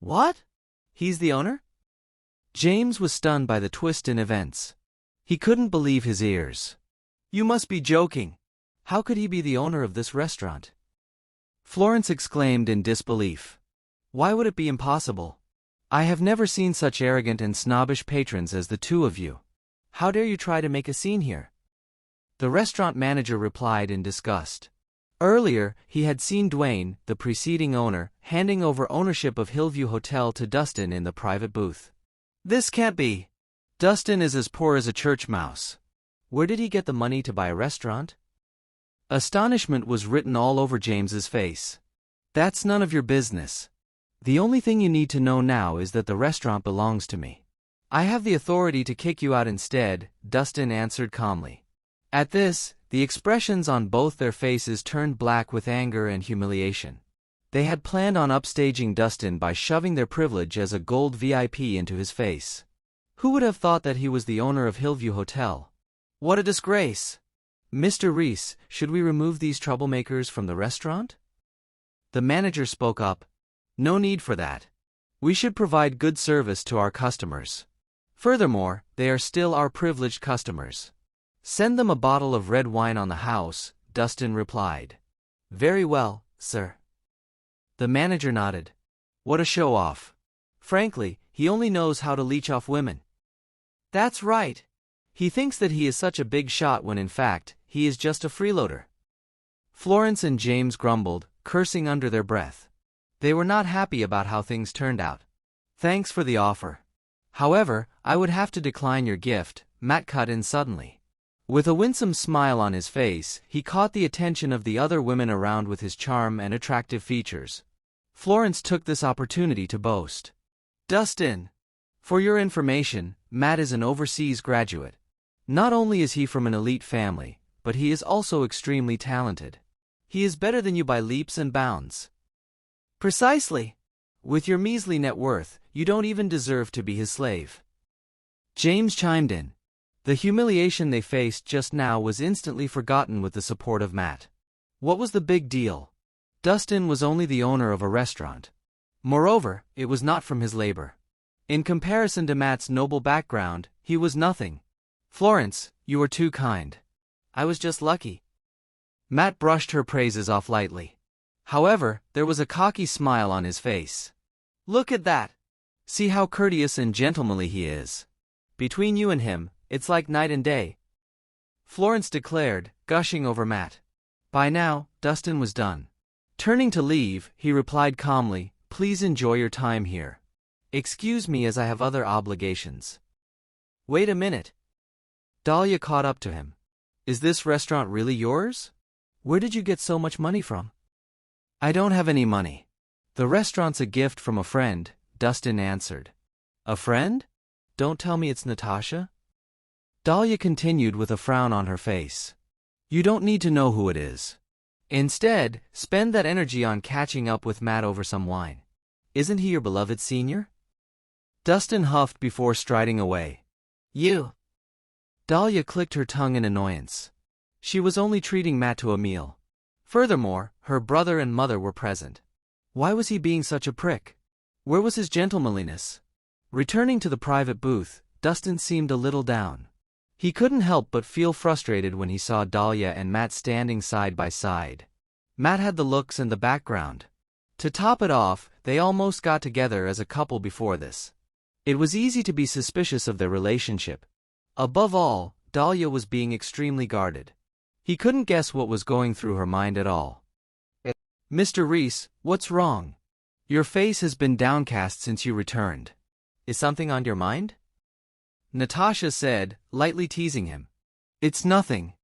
What? He's the owner? James was stunned by the twist in events. He couldn't believe his ears. You must be joking. How could he be the owner of this restaurant? Florence exclaimed in disbelief. Why would it be impossible? I have never seen such arrogant and snobbish patrons as the two of you. How dare you try to make a scene here? The restaurant manager replied in disgust. Earlier, he had seen Dwayne, the preceding owner, handing over ownership of Hillview Hotel to Dustin in the private booth. This can't be. Dustin is as poor as a church mouse. Where did he get the money to buy a restaurant? Astonishment was written all over James's face. That's none of your business. The only thing you need to know now is that the restaurant belongs to me. I have the authority to kick you out instead, Dustin answered calmly. At this, the expressions on both their faces turned black with anger and humiliation. They had planned on upstaging Dustin by shoving their privilege as a gold VIP into his face. Who would have thought that he was the owner of Hillview Hotel? What a disgrace! Mr. Rhys, should we remove these troublemakers from the restaurant? The manager spoke up. No need for that. We should provide good service to our customers. Furthermore, they are still our privileged customers. Send them a bottle of red wine on the house, Dustin replied. Very well, sir. The manager nodded. What a show-off. Frankly, he only knows how to leech off women. That's right. He thinks that he is such a big shot when in fact, he is just a freeloader. Florence and James grumbled, cursing under their breath. They were not happy about how things turned out. Thanks for the offer. However, I would have to decline your gift, Matt cut in suddenly. With a winsome smile on his face, he caught the attention of the other women around with his charm and attractive features. Florence took this opportunity to boast. Dustin! For your information, Matt is an overseas graduate. Not only is he from an elite family, but he is also extremely talented. He is better than you by leaps and bounds. Precisely. With your measly net worth, you don't even deserve to be his slave. James chimed in. The humiliation they faced just now was instantly forgotten with the support of Matt. What was the big deal? Dustin was only the owner of a restaurant. Moreover, it was not from his labor. In comparison to Matt's noble background, he was nothing. Florence, you were too kind. I was just lucky. Matt brushed her praises off lightly. However, there was a cocky smile on his face. Look at that. See how courteous and gentlemanly he is. Between you and him, it's like night and day. Florence declared, gushing over Matt. By now, Dustin was done. Turning to leave, he replied calmly, Please enjoy your time here. Excuse me as I have other obligations. Wait a minute. Dahlia caught up to him. Is this restaurant really yours? Where did you get so much money from? I don't have any money. The restaurant's a gift from a friend, Dustin answered. A friend? Don't tell me it's Natasha? Dahlia continued with a frown on her face. You don't need to know who it is. Instead, spend that energy on catching up with Matt over some wine. Isn't he your beloved senior? Dustin huffed before striding away. You! Dahlia clicked her tongue in annoyance. She was only treating Matt to a meal. Furthermore, her brother and mother were present. Why was he being such a prick? Where was his gentlemanliness? Returning to the private booth, Dustin seemed a little down. He couldn't help but feel frustrated when he saw Dahlia and Matt standing side by side. Matt had the looks and the background. To top it off, they almost got together as a couple before this. It was easy to be suspicious of their relationship. Above all, Dahlia was being extremely guarded. He couldn't guess what was going through her mind at all. Mr. Rhys, what's wrong? Your face has been downcast since you returned. Is something on your mind? Natasha said, lightly teasing him. It's nothing.